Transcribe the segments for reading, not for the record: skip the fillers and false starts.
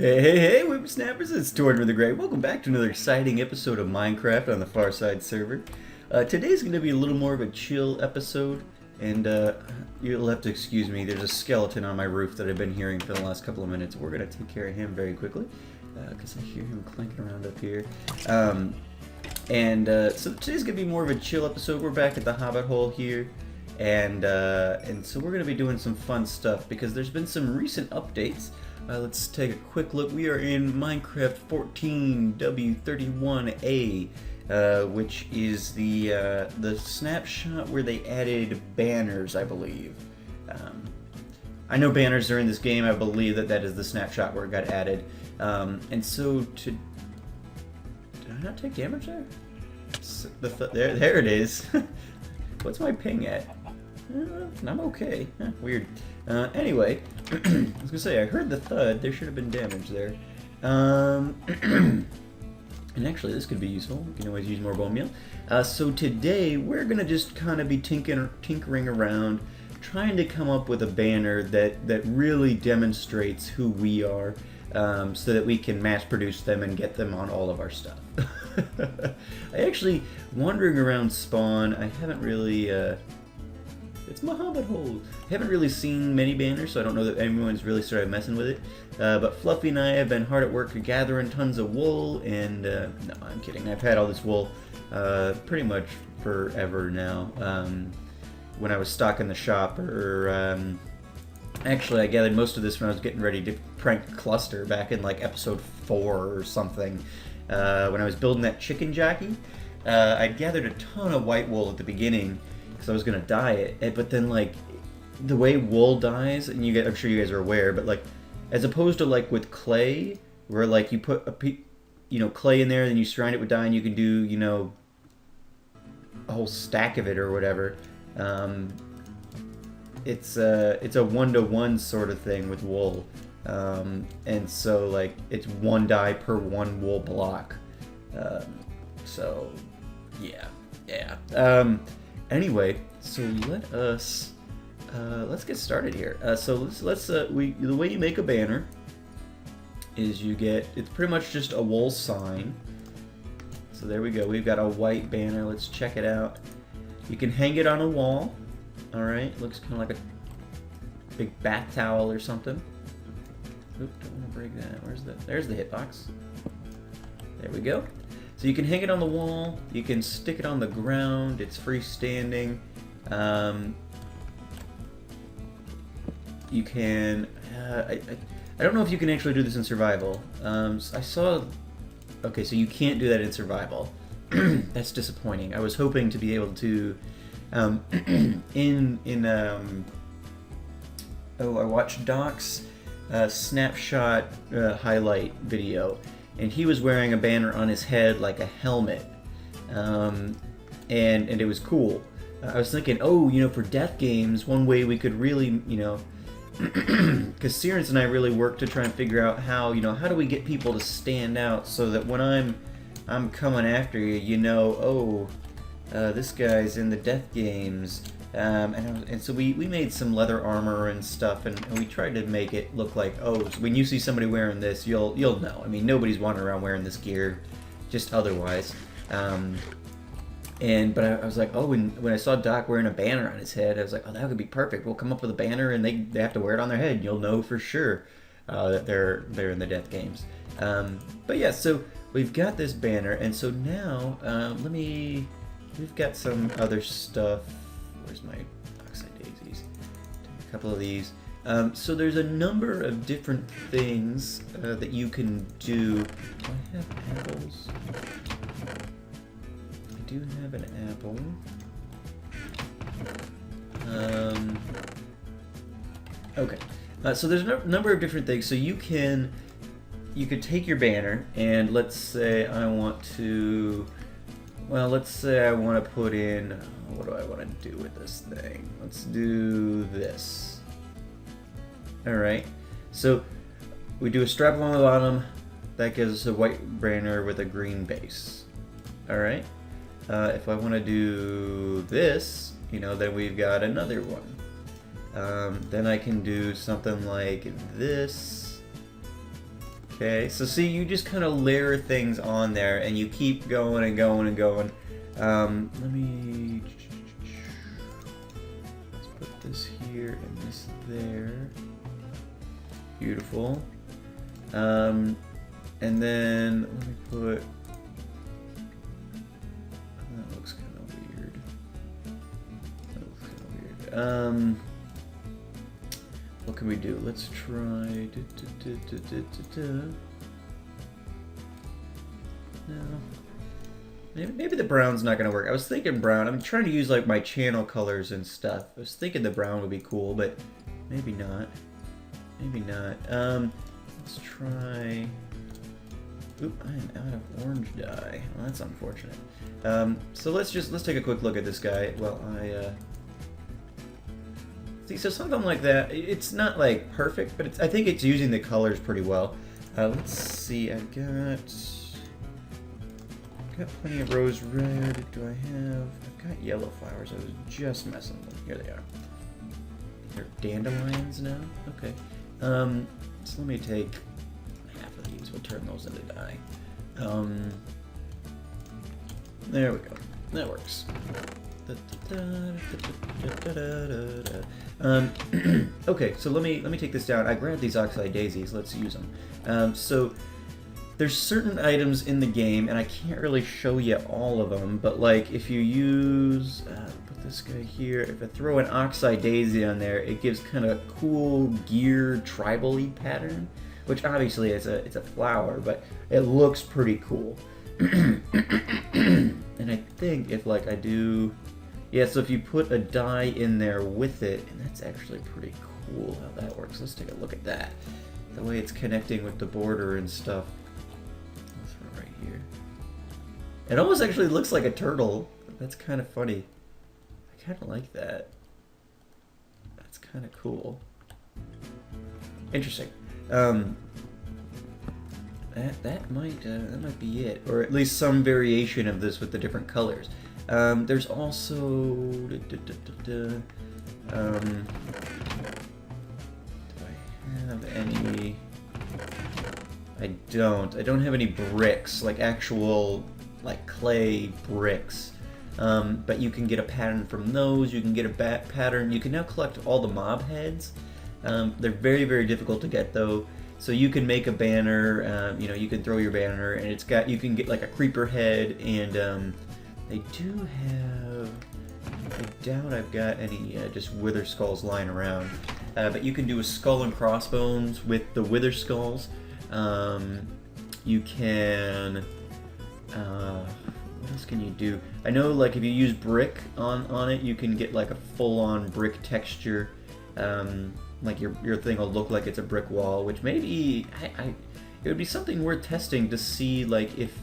Hey, whippersnappers, it's Tortoise the Great. Welcome back to another exciting episode of Minecraft on the Farside server. Today's going to be a little more of a chill episode, and you'll have to excuse me, there's a skeleton on my roof that I've been hearing for the last couple of minutes. We're going to take care of him very quickly, because I hear him clanking around up here. So today's going to be more of a chill episode. We're back at the Hobbit hole here, and so we're going to be doing some fun stuff, because there's been some recent updates. Let's take a quick look. We are in Minecraft 14W31A, which is the snapshot where they added banners, I believe. I know banners are in this game. I believe that is the snapshot where it got added. And so did I not take damage there? There it is. What's my ping at? I'm okay. Weird. Anyway, I was gonna say, I heard the thud. There should have been damage there. And actually, this could be useful. You can always use more bone meal. So today, we're gonna just kind of be tinkering around, trying to come up with a banner that really demonstrates who we are, so that we can mass produce them and get them on all of our stuff. I actually, wandering around spawn, I haven't really, it's my Hobbit hole. I haven't really seen many banners, so I don't know that anyone's really started messing with it. But Fluffy and I have been hard at work gathering tons of wool, and no, I'm kidding. I've had all this wool pretty much forever now. When I was stocking the shop, actually I gathered most of this when I was getting ready to prank Cluster back in like episode 4 or something. When I was building that chicken jockey, I gathered a ton of white wool at the beginning, because I was gonna dye it, but then like the way wool dyes, and I'm sure you guys are aware, but like as opposed to like with clay, where like you put clay in there, and then you surround it with dye, and you can do a whole stack of it or whatever. It's a 1-to-1 sort of thing with wool, and so like it's 1 dye per 1 wool block. So yeah. Anyway, so let's get started here. So the way you make a banner is it's pretty much just a wool sign. So there we go. We've got a white banner. Let's check it out. You can hang it on a wall. All right, looks kind of like a big bath towel or something. Oop, don't want to break that. There's the hitbox. There we go. So you can hang it on the wall, you can stick it on the ground, it's freestanding. You can, I don't know if you can actually do this in survival. Okay, so you can't do that in survival. That's disappointing. I was hoping to be able to, I watched Doc's snapshot highlight video. And he was wearing a banner on his head like a helmet, and it was cool. I was thinking, for death games, one way we could really, because Sirens and I really worked to try and figure out how do we get people to stand out so that when I'm coming after you, this guy's in the death games. And so we made some leather armor and stuff, and we tried to make it look like, so when you see somebody wearing this, you'll know. I mean, nobody's wandering around wearing this gear, just otherwise. But I was like, when I saw Doc wearing a banner on his head, I was like, that would be perfect. We'll come up with a banner, and they have to wear it on their head. You'll know for sure that they're in the death games. But yeah, so we've got this banner, and so now we've got some other stuff. Where's my oxide daisies? A couple of these. So there's a number of different things that you can do. Do I have apples? I do have an apple. Okay. So there's a number of different things. So you could take your banner, and let's say I want to put in, what do I want to do with this thing? Let's do this. Alright, so we do a strap along the bottom, that gives us a white banner with a green base. Alright, if I want to do this, then we've got another one. Then I can do something like this. Okay, so see, you just kind of layer things on there, and you keep going and going and going. Let me... Let's put this here and this there. Beautiful. And then, let me put... That looks kind of weird. That looks kind of weird. What can we do? Let's try... No. Maybe the brown's not going to work. I was thinking brown. I'm trying to use like my channel colors and stuff. I was thinking the brown would be cool, but maybe not. Maybe not. Let's try... Oop, I am out of orange dye. Well, that's unfortunate. So let's take a quick look at this guy. Well, see, so something like that, it's not like perfect, but I think it's using the colors pretty well. Let's see, I've got plenty of rose red. Do I have? I've got yellow flowers. I was just messing with them. Here they are. They're dandelions now. Okay. So let me take half of these. We'll turn those into dye. There we go. That works. Okay, so let me take this down. I grabbed these oxide daisies. Let's use them. So there's certain items in the game, and I can't really show you all of them, but like if you use, put this guy here, if I throw an oxide daisy on there, it gives kind of cool gear tribal-y pattern, which obviously it's a flower, but it looks pretty cool. And I think if like I do, yeah, so if you put a dye in there with it, and that's actually pretty cool how that works. Let's take a look at that. The way it's connecting with the border and stuff. Right here. It almost actually looks like a turtle. That's kind of funny. I kind of like that. That's kind of cool. Interesting. That might be it, or at least some variation of this with the different colors. There's also do I have any? I don't have any bricks, like actual like clay bricks. But you can get a pattern from those. You can get a pattern. You can now collect all the mob heads. They're very, very difficult to get though. So you can make a banner. You know, you can throw your banner, and it's got. You can get like a creeper head, and they do have. I doubt I've got any just wither skulls lying around. But you can do a skull and crossbones with the wither skulls. You can, what else can you do? I know like if you use brick on it, you can get like a full-on brick texture. Like your thing will look like it's a brick wall, which maybe, it would be something worth testing to see like if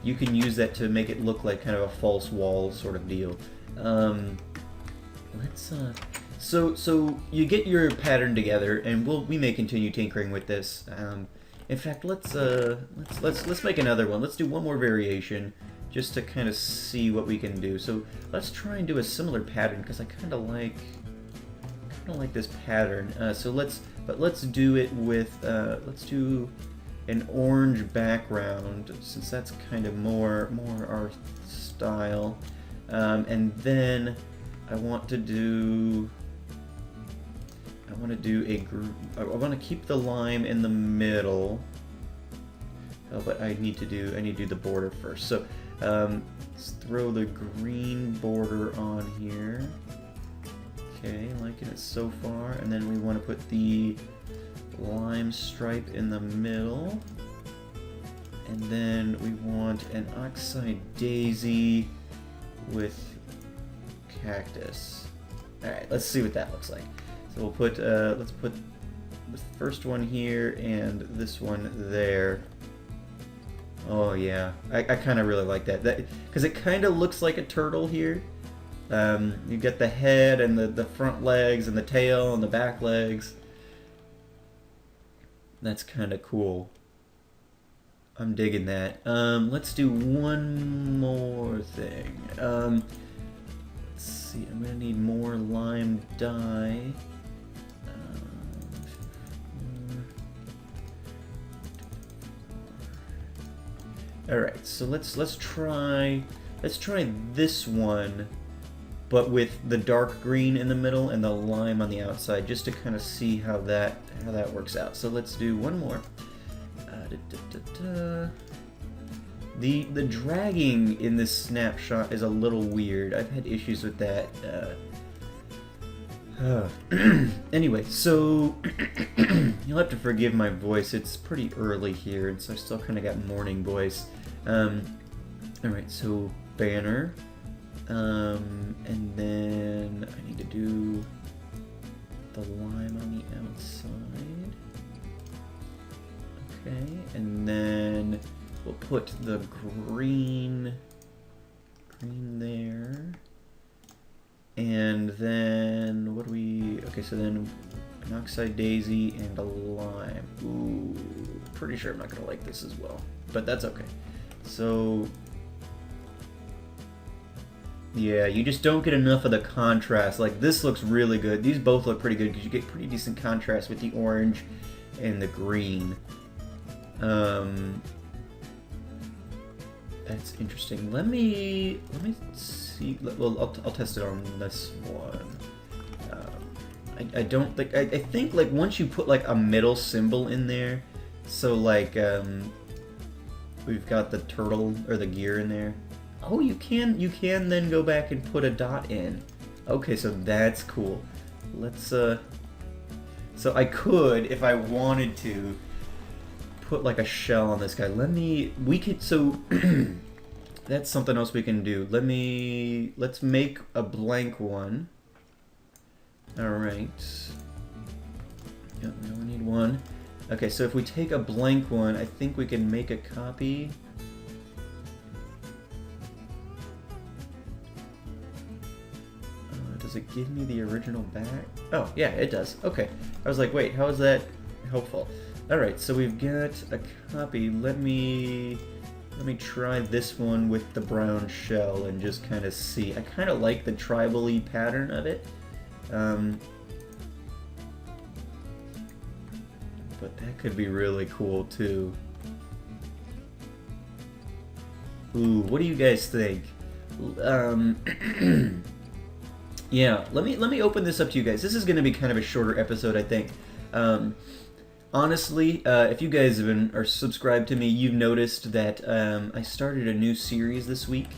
you can use that to make it look like kind of a false wall sort of deal. So you get your pattern together, and we may continue tinkering with this. In fact, let's make another one. Let's do one more variation, just to kind of see what we can do. So let's try and do a similar pattern because I kind of like this pattern. So let's do it with let's do an orange background since that's kind of more our style, and then I want to keep the lime in the middle. Oh, but I need to do the border first. So let's throw the green border on here. Okay, liking it so far. And then we want to put the lime stripe in the middle. And then we want an oxide daisy with cactus. Alright, let's see what that looks like. So we'll put, let's put the first one here and this one there. Oh yeah, I kind of really like that. Because it kind of looks like a turtle here. You get the head and the front legs and the tail and the back legs. That's kind of cool. I'm digging that. Let's do one more thing. Let's see, I'm gonna need more lime dye. All right, so let's try this one, but with the dark green in the middle and the lime on the outside, just to kind of see how that works out. So let's do one more. The dragging in this snapshot is a little weird. I've had issues with that. Anyway, so you'll have to forgive my voice. It's pretty early here, and so I still kind of got morning voice. Alright, so banner. And then I need to do the lime on the outside. Okay, and then we'll put the green there. And then, what do we... Okay, so then an oxide daisy and a lime. Ooh, pretty sure I'm not going to like this as well. But that's okay. So... yeah, you just don't get enough of the contrast. Like, this looks really good. These both look pretty good because you get pretty decent contrast with the orange and the green. That's interesting. Let me see. Well, I'll test it on this one. I don't think... I think, like, once you put, like, a middle symbol in there, so, like, we've got the turtle, or the gear in there. Oh, you can then go back and put a dot in. Okay, so that's cool. Let's, so I could, if I wanted to, put like a shell on this guy. We could, so, that's something else we can do. Let's make a blank one. Alright. Yep, we only need one. Okay, so if we take a blank one, I think we can make a copy. Does it give me the original back? Oh, yeah, it does. Okay. I was like, wait, how is that helpful? Alright, so we've got a copy. Let me try this one with the brown shell and just kind of see. I kind of like the tribal-y pattern of it. But that could be really cool, too. Ooh, what do you guys think? Yeah, let me open this up to you guys. This is going to be kind of a shorter episode, I think. Honestly, if you guys are subscribed to me, you've noticed that I started a new series this week.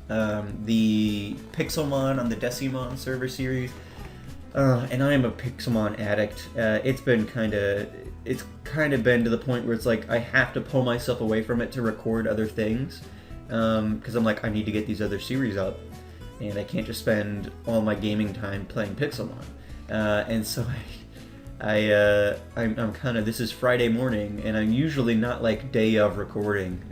The Pixelmon on the Decimon server series. And I am a Pixelmon addict. It's kind of been to the point where it's like I have to pull myself away from it to record other things. Because I'm like, I need to get these other series up. And I can't just spend all my gaming time playing Pixelmon. And so I'm kind of, this is Friday morning, and I'm usually not like day of recording.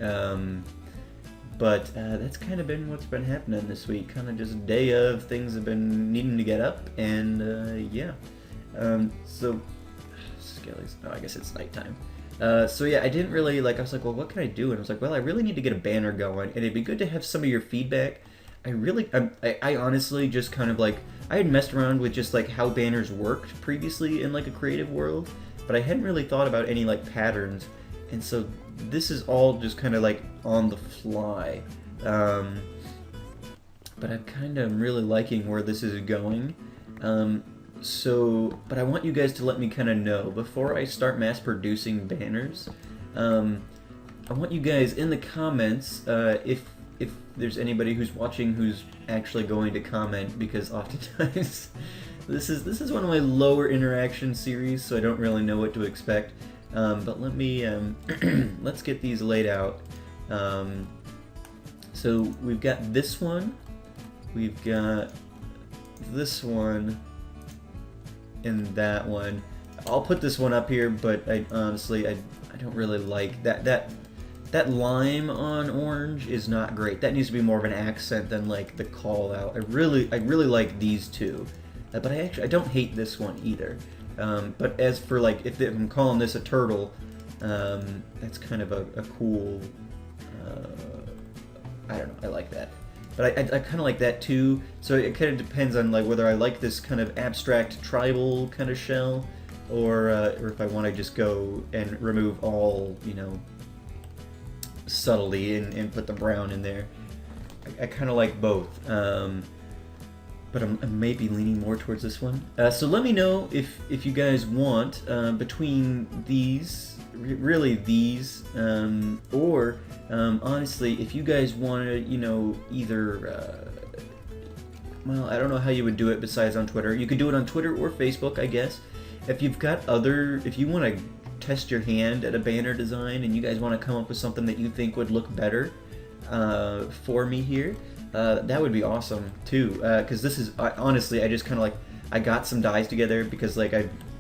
But that's kind of been what's been happening this week. Kind of just day of, things have been needing to get up, and yeah. So, Skelly's, oh, I guess it's nighttime. So yeah, I didn't really, I was like, well, what can I do? And I was like, well, I really need to get a banner going, and it'd be good to have some of your feedback. I honestly just kind of I had messed around with just how banners worked previously in a creative world, but I hadn't really thought about any patterns, and so this is all just kind of on the fly. But I'm kind of really liking where this is going. But I want you guys to let me kind of know before I start mass producing banners. I want you guys in the comments, if there's anybody who's watching who's actually going to comment, because oftentimes this is one of my lower interaction series, so I don't really know what to expect. But let me let's get these laid out. So we've got this one, we've got this one, and that one. I'll put this one up here, but I honestly I don't really like that lime on orange is not great. That needs to be more of an accent than the call out. I really like these two, but I don't hate this one either. But as for if I'm calling this a turtle, that's kind of a cool. I don't know. I like that, but I kind of like that too. So it kind of depends on whether I like this kind of abstract tribal kind of shell, or if I want to just go and remove all subtlety and put the brown in there. I kind of like both, but I may be leaning more towards this one. So let me know if you guys want between these, really these, or honestly, if you guys want to, you know, either, well, I don't know how you would do it besides on Twitter. You could do it on Twitter or Facebook, I guess. If you've got if you want to test your hand at a banner design and you guys want to come up with something that you think would look better for me here, that would be awesome too. Because this is, honestly, I just kind of like, I got some dyes together because like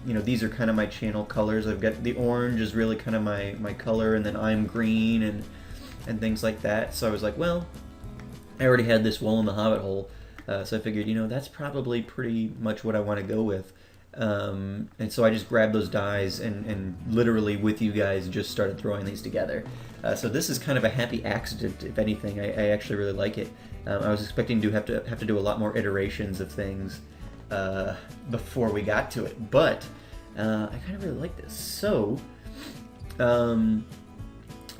you know, these are kind of my channel colors. I've got the orange is really kind of my color, and then I'm green and things like that. So I was like, well, I already had this wool in the hobbit hole. So I figured, you know, that's probably pretty much what I want to go with. And so I just grabbed those dyes and literally with you guys just started throwing these together. So this is kind of a happy accident, if anything. I actually really like it. I was expecting to have to do a lot more iterations of things before we got to it, but I kind of really like this. So I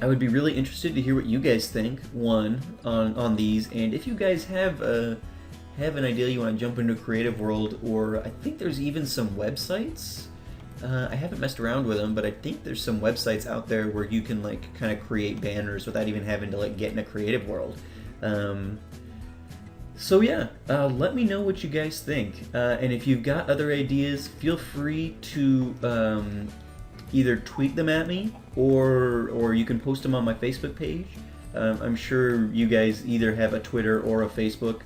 would be really interested to hear what you guys think, one, on these, and if you guys have an idea you want to jump into a creative world, or I think there's even some websites. I haven't messed around with them, but I think there's some websites out there where you can like kind of create banners without even having to like get in a creative world. So yeah, let me know what you guys think, and if you've got other ideas, feel free to either tweet them at me, or you can post them on my Facebook page. I'm sure you guys either have a Twitter or a Facebook.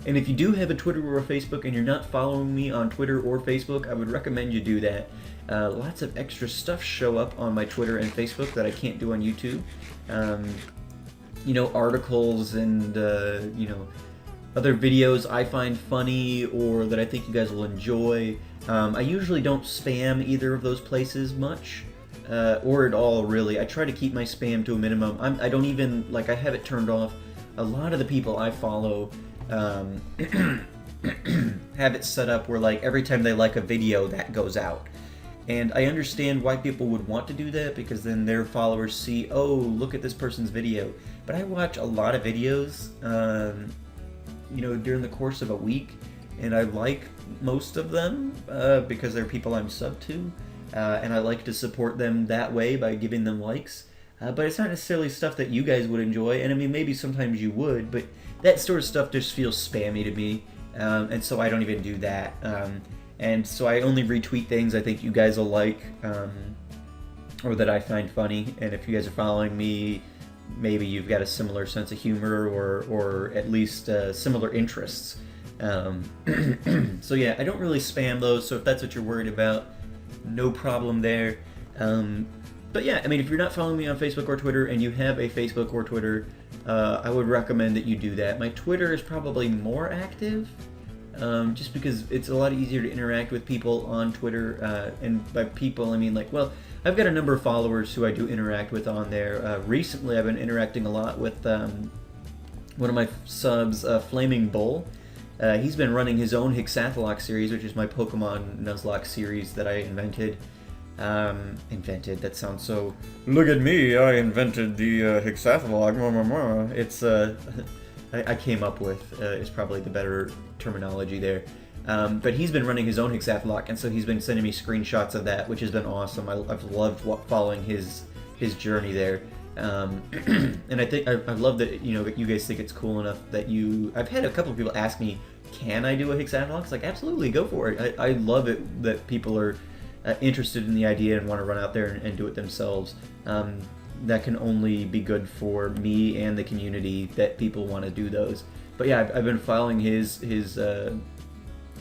And if you do have a Twitter or a Facebook and you're not following me on Twitter or Facebook, I would recommend you do that. Lots of extra stuff show up on my Twitter and Facebook that I can't do on YouTube. You know, articles and, you know, other videos I find funny or that I think you guys will enjoy. I usually don't spam either of those places much, or at all, really. I try to keep my spam to a minimum. I don't even, like, I have it turned off. A lot of the people I follow have it set up where like every time they like a video that goes out, and I understand why people would want to do that, because then their followers see, oh, look at this person's video. But I watch a lot of videos you know, during the course of a week, and I like most of them because they're people I'm sub to, and I like to support them that way by giving them likes. But it's not necessarily stuff that you guys would enjoy, and I mean, maybe sometimes you would, but that sort of stuff just feels spammy to me, and so I don't even do that. And so I only retweet things I think you guys will like, or that I find funny, and if you guys are following me, maybe you've got a similar sense of humor, or at least similar interests. So yeah, I don't really spam those, so if that's what you're worried about, no problem there. But yeah, I mean, if you're not following me on Facebook or Twitter and you have a Facebook or Twitter, I would recommend that you do that. My Twitter is probably more active, just because it's a lot easier to interact with people on Twitter, and by people I mean like, well, I've got a number of followers who I do interact with on there. Recently I've been interacting a lot with one of my subs, Flaming Bull. He's been running his own Hexathlok series, which is my Pokemon Nuzlocke series that I invented. That sounds so, look at me, I invented the Hexathlok. It's I came up with is probably the better terminology there. But he's been running his own Hexathlok, and so he's been sending me screenshots of that, which has been awesome. I've loved following his journey there. And I think I love that, you know, that you guys think it's cool enough that I've had a couple of people ask me, can I do a Hexathlok? It's like, absolutely, go for it. I love it that people are interested in the idea and want to run out there and do it themselves. That can only be good for me and the community that people want to do those. But yeah, I've been following his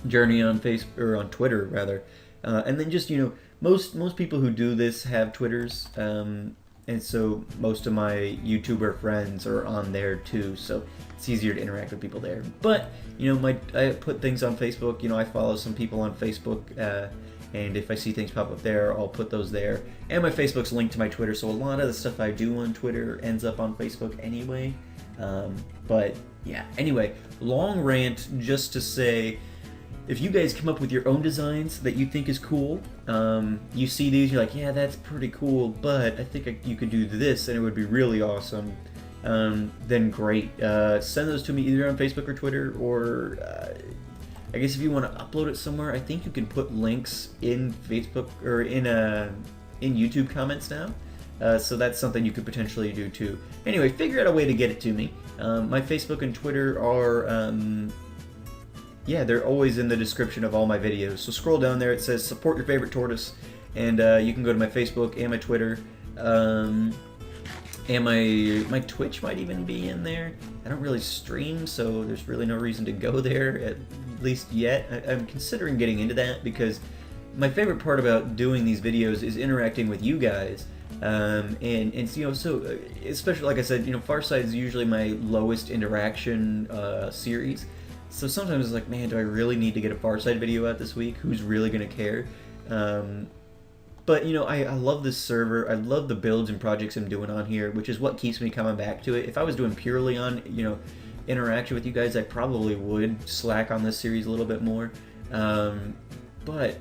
journey on Facebook, or on Twitter rather, and then just, you know, most people who do this have Twitters, and so most of my YouTuber friends are on there too, so it's easier to interact with people there. But you know, I put things on Facebook. You know, I follow some people on Facebook, and if I see things pop up there, I'll put those there. And my Facebook's linked to my Twitter, so a lot of the stuff I do on Twitter ends up on Facebook anyway. But yeah, anyway, long rant just to say, if you guys come up with your own designs that you think is cool, you see these, you're like, yeah, that's pretty cool, but I think you could do this and it would be really awesome, then great. Send those to me either on Facebook or Twitter, or I guess if you want to upload it somewhere, I think you can put links in Facebook or in YouTube comments now. So that's something you could potentially do too. Anyway, figure out a way to get it to me. My Facebook and Twitter are, yeah, they're always in the description of all my videos. So scroll down there, it says support your favorite tortoise, and you can go to my Facebook and my Twitter, and my Twitch might even be in there. I don't really stream, so there's really no reason to go there, at least yet. I'm considering getting into that, because my favorite part about doing these videos is interacting with you guys. And you know, so especially, like I said, you know, Farside is usually my lowest interaction series. So sometimes it's like, man, do I really need to get a Farside video out this week? Who's really gonna care? But you know, I love this server. I love the builds and projects I'm doing on here, which is what keeps me coming back to it. If I was doing purely on, you know, interaction with you guys, I probably would slack on this series a little bit more. But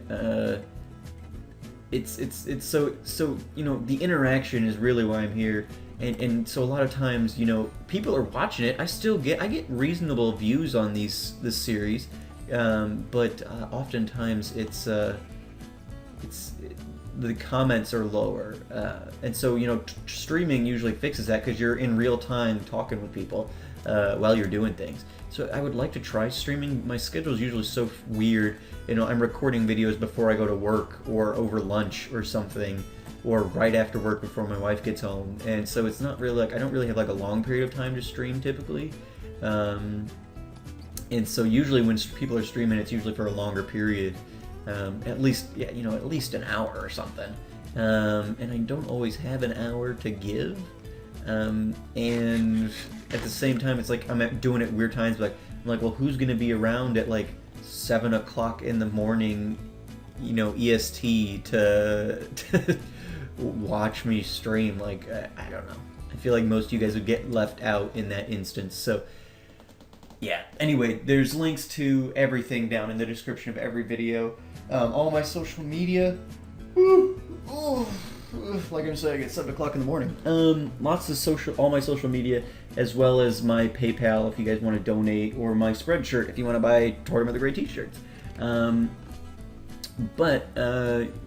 it's so you know, the interaction is really why I'm here, and so a lot of times, you know, people are watching it. I get reasonable views on this series, but oftentimes the comments are lower, and so, you know, streaming usually fixes that, because you're in real time talking with people while you're doing things. So I would like to try streaming. My schedule is usually so weird. You know, I'm recording videos before I go to work, or over lunch or something, or right after work before my wife gets home, and so it's not really like, I don't really have like a long period of time to stream typically. And so usually when people are streaming, it's usually for a longer period. At least, yeah, you know, at least an hour or something. And I don't always have an hour to give. And at the same time, it's like I'm doing it weird times. Like, I'm like, well, who's gonna be around at like 7 o'clock in the morning, you know, EST to watch me stream? Like, I don't know. I feel like most of you guys would get left out in that instance. So yeah, anyway, there's links to everything down in the description of every video. All my social media. Like I'm saying, it's 7 o'clock in the morning. Lots of all my social media, as well as my PayPal if you guys want to donate, or my Spreadshirt if you want to buy Tortoise the Great t-shirts.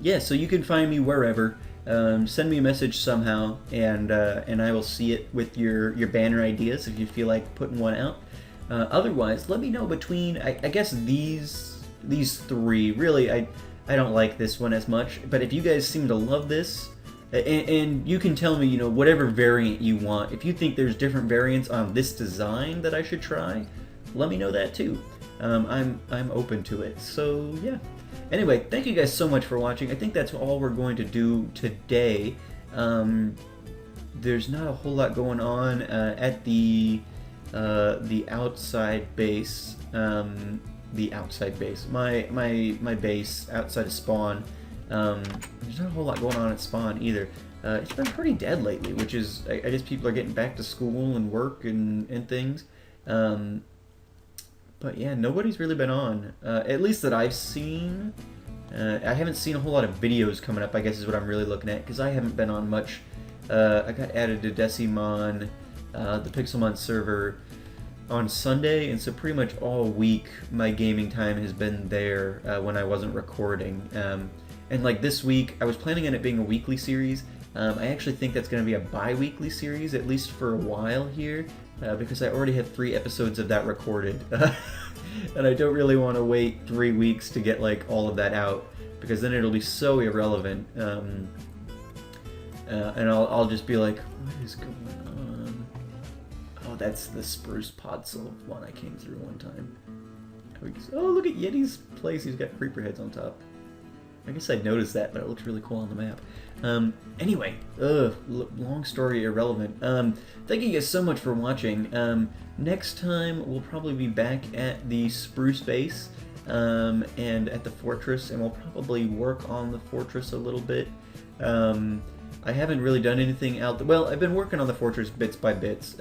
Yeah, so you can find me wherever. Send me a message somehow, and I will see it with your banner ideas if you feel like putting one out. Otherwise, let me know between, I guess these three. Really, I don't like this one as much, but if you guys seem to love this, and you can tell me, you know, whatever variant you want. If you think there's different variants on this design that I should try, let me know that too. I'm open to it. So yeah. Anyway, thank you guys so much for watching. I think that's all we're going to do today. There's not a whole lot going on at the outside base. The outside base. My base outside of spawn. There's not a whole lot going on at spawn either. It's been pretty dead lately, which is, I guess people are getting back to school and work and things. But yeah, nobody's really been on, at least that I've seen. I haven't seen a whole lot of videos coming up, I guess is what I'm really looking at, because I haven't been on much. I got added to Decimon, the Pixelmon server, on Sunday, and so pretty much all week my gaming time has been there when I wasn't recording. And like this week, I was planning on it being a weekly series. I actually think that's going to be a bi-weekly series, at least for a while here, because I already have 3 episodes of that recorded. And I don't really want to wait 3 weeks to get like all of that out, because then it'll be so irrelevant. And I'll just be like, what is going on? Oh, that's the Spruce Podzol one I came through one time. Oh, look at Yeti's place. He's got creeper heads on top. I guess I noticed that, but it looks really cool on the map. Anyway, long story, irrelevant. Thank you guys so much for watching. Next time, we'll probably be back at the Spruce base and at the fortress, and we'll probably work on the fortress a little bit. I haven't really done anything well, I've been working on the fortress bits by bits.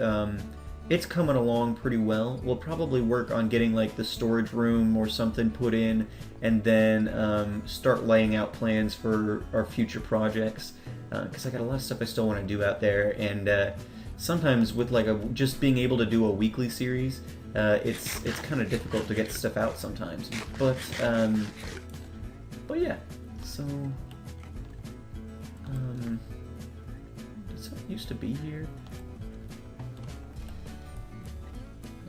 it's coming along pretty well. We'll probably work on getting like the storage room or something put in, and then start laying out plans for our future projects. Because I got a lot of stuff I still want to do out there, and sometimes with like just being able to do a weekly series, it's kind of difficult to get stuff out sometimes. But yeah, so does that used to be here?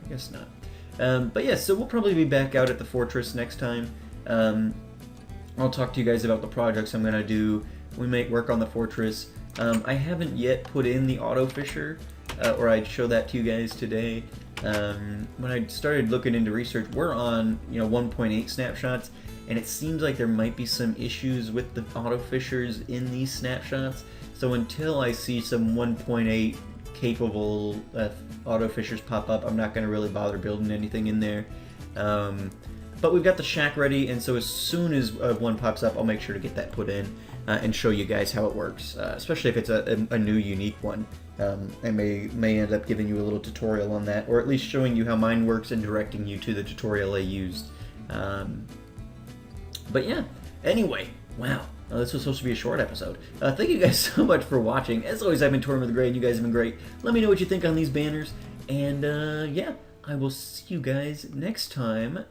I guess not. But yeah, so we'll probably be back out at the fortress next time. I'll talk to you guys about the projects I'm gonna do. We might work on the fortress. I haven't yet put in the auto fisher, or I'd show that to you guys today. When I started looking into research, we're on 1.8 snapshots, and it seems like there might be some issues with the auto fishers in these snapshots. So until I see some 1.8 capable auto fishers pop up, I'm not going to really bother building anything in there. But we've got the shack ready, and so as soon as one pops up, I'll make sure to get that put in and show you guys how it works, especially if it's a new, unique one. I may end up giving you a little tutorial on that, or at least showing you how mine works and directing you to the tutorial I used. But yeah, anyway, wow. This was supposed to be a short episode. Thank you guys so much for watching. As always, I've been Tortoise with the Gray, and you guys have been great. Let me know what you think on these banners, and yeah, I will see you guys next time.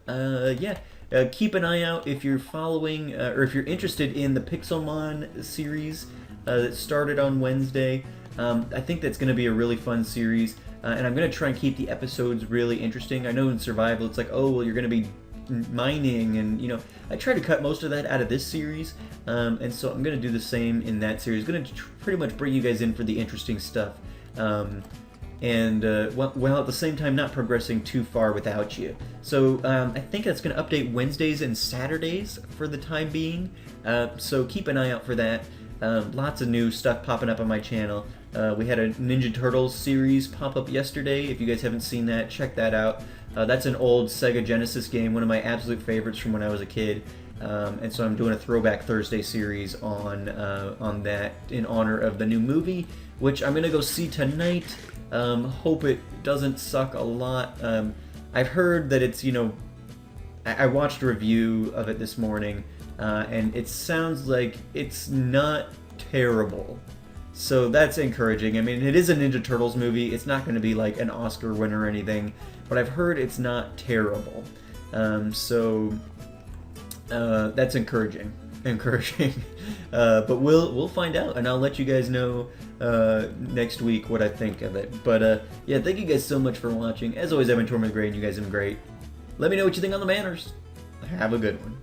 Keep an eye out if you're following, or if you're interested in the Pixelmon series that started on Wednesday. I think that's going to be a really fun series, and I'm going to try and keep the episodes really interesting. I know in survival it's like, oh, well, you're going to be mining, and I try to cut most of that out of this series, and so I'm going to do the same in that series. Going to pretty much bring you guys in for the interesting stuff, and while at the same time not progressing too far without you. So I think that's going to update Wednesdays and Saturdays for the time being, so keep an eye out for that. Lots of new stuff popping up on my channel. We had a Ninja Turtles series pop up yesterday. If you guys haven't seen that, check that out. That's an old Sega Genesis game, one of my absolute favorites from when I was a kid. And so I'm doing a Throwback Thursday series on that in honor of the new movie, which I'm going to go see tonight. Hope it doesn't suck a lot. I've heard that it's, I watched a review of it this morning, and it sounds like it's not terrible. So that's encouraging. I mean, it is a Ninja Turtles movie. It's not going to be like an Oscar winner or anything, but I've heard it's not terrible. So that's encouraging. But we'll find out, and I'll let you guys know next week what I think of it. But yeah, thank you guys so much for watching. As always, I've been Tortoise with the Gray, and you guys have been great. Let me know what you think on the banners. Have a good one.